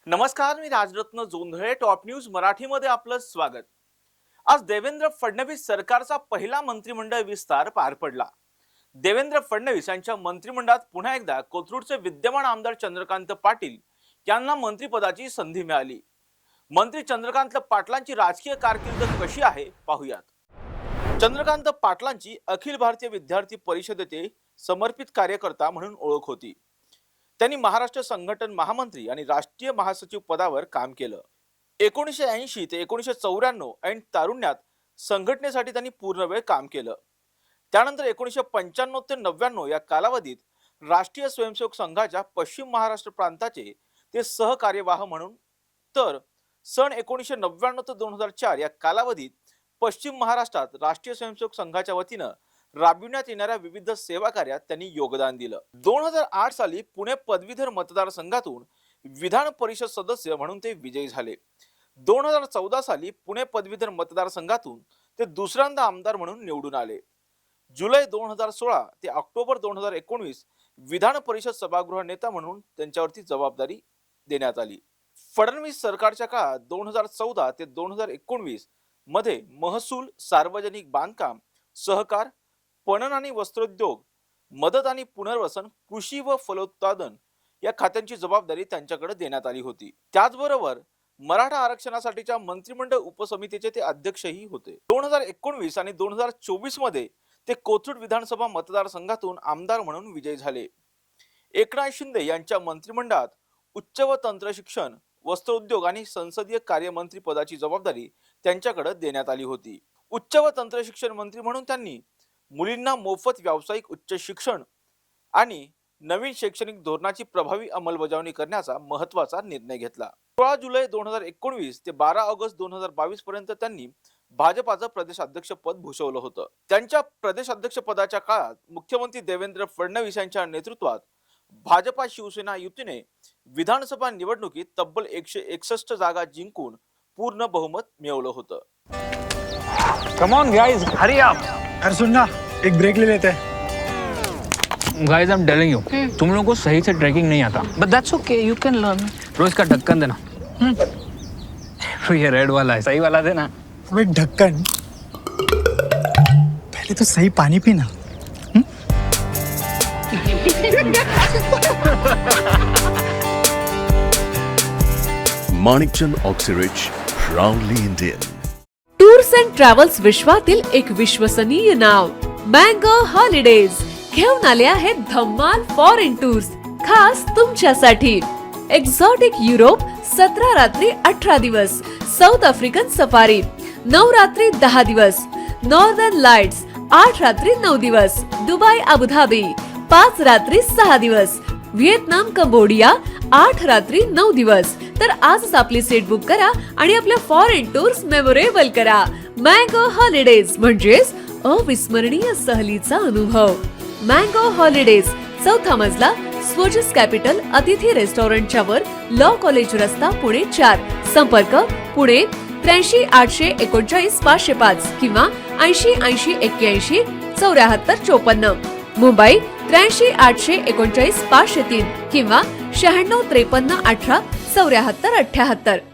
नमस्कार, मी Rajratna Jondhale. Top news मराठीमध्ये आपलं स्वागत. आज देवेंद्र फडणवीस सरकारचा पहिला मंत्रिमंडळ विस्तार पार पडला. देवेंद्र फडणवीस यांच्या मंत्रिमंडळात पुन्हा एकदा कोथरूडचे विद्यमान आमदार चंद्रकांत पाटील यांना मंत्रिपदाची संधी मिळाली. मंत्री चंद्रकांत पाटलांची राजकीय कारकीर्द कशी आहे पाहूयात. चंद्रकांत पाटलांची अखिल भारतीय विद्यार्थी परिषदेचे समर्पित कार्यकर्ता म्हणून ओळख होती. त्यांनी महाराष्ट्र संघटन महामंत्री आणि राष्ट्रीय महासचिव पदावर काम केलं. 1980 ते 1994 ऐन तारुण्यात संघटनेसाठी त्यांनी पूर्ण वेळ काम केलं. त्यानंतर 1995 ते 99 या कालावधीत राष्ट्रीय स्वयंसेवक संघाच्या पश्चिम महाराष्ट्र प्रांताचे ते सहकार्यवाह म्हणून, तर सन 1999 ते 2004 या कालावधीत पश्चिम महाराष्ट्रात राष्ट्रीय स्वयंसेवक संघाच्या वतीनं राबविण्यात येणाऱ्या विविध सेवा कार्यात त्यांनी योगदान दिलं. 2008 साली पुणे पदवीधर मतदारसंघातून विधान परिषद सदस्य म्हणून ते विजयी झाले. 2014 साली पुणे पदवीधर मतदारसंघातून ते दुसऱ्यांदा आमदार म्हणून निवडून आले. जुलै 2016 ते ऑक्टोबर 2019 विधान परिषद सभागृह नेता म्हणून त्यांच्यावरती जबाबदारी देण्यात आली. फडणवीस सरकारच्या काळात 2014 ते 2019 मध्ये महसूल, सार्वजनिक बांधकाम, सहकार, पणन आणि वस्त्रोद्योग, मदत आणि पुनर्वसन, कृषी व फलोत्पादन या खात्यांची जबाबदारी त्यांच्याकडे देण्यात आली होती. त्याचबरोबर मराठा आरक्षणासाठीच्या मंत्रिमंडळ उपसमितीचे ते अध्यक्षही होते. 2019 आणि 2024 मध्ये ते कोथरूड विधानसभा मतदारसंघातून आमदार म्हणून विजयी झाले. एकनाथ शिंदे यांच्या मंत्रिमंडळात उच्च व तंत्र शिक्षण, वस्त्रोद्योग आणि संसदीय कार्यमंत्री पदाची जबाबदारी त्यांच्याकडे देण्यात आली होती. उच्च व तंत्र शिक्षण मंत्री म्हणून त्यांनी मुलींना मोफत व्यावसायिक उच्च शिक्षण आणि नवीन शैक्षणिक धोरणाची प्रभावी अंमलबजावणी करण्याचा महत्त्वाचा निर्णय घेतला. 16 जुलै 2019 ते 12 ऑगस्ट 2022 पर्यंत त्यांनी भाजपाचं प्रदेशाध्यक्ष पद भूषवलं होतं. त्यांच्या प्रदेशाध्यक्ष पदाच्या काळात मुख्यमंत्री देवेंद्र फडणवीस यांच्या नेतृत्वात भाजपा शिवसेना युतीने विधानसभा निवडणुकीत तब्बल 161 जागा जिंकून पूर्ण बहुमत मिळवलं होतं. Come on guys, hurry up. अरे सुन ना, एक ब्रेक ले लेते हैं. Guys, I'm telling you, तुम लोगों को सही से ट्रैकिंग नहीं आता. But that's okay, you can learn. रोज का ढक्कन देना. ये रेड वाला है, सही वाला देना. अबे ढक्कन, पहले तो सही पानी पीना. Manikchand Oxyrich, proudly Indian. Tours and travels विश्वातील एक विश्वसनीय नाव मँगो हॉलिडेज घेऊन आले आहेत धम्माल फॉरेन टूर्स खास तुमच्यासाठी. एक्झॉटिक युरोप 17 रात्री 18 दिवस, साऊथ आफ्रिकन सफारी 9 रात्री 10 दिवस, नॉर्दर्न लाईट्स 8 रात्री 9 दिवस, दुबई अबुधाबी 5 रात्री 6 दिवस, व्हिएतनाम कंबोडिया 8 रात्री 9 दिवस. तर आजच आपली सीट बुक करा आणि आपल्या फॉरेन टूर्स मेमोरेबल करा. मँगो हॉलिडेज म्हणजेच अविस्मरणीय सहलीचा अनुभव. मँगो हॉलिडेज, 4था मजला, स्वोजस कॅपिटल अतिथी रेस्टॉरंटच्या वर, लॉ कॉलेज रस्ता, पुणे 4. संपर्क पुणे 83 839 505 किंवा 80 80 81 74 54. मुंबई 83 839 503 किंवा 96 53 18 74 78.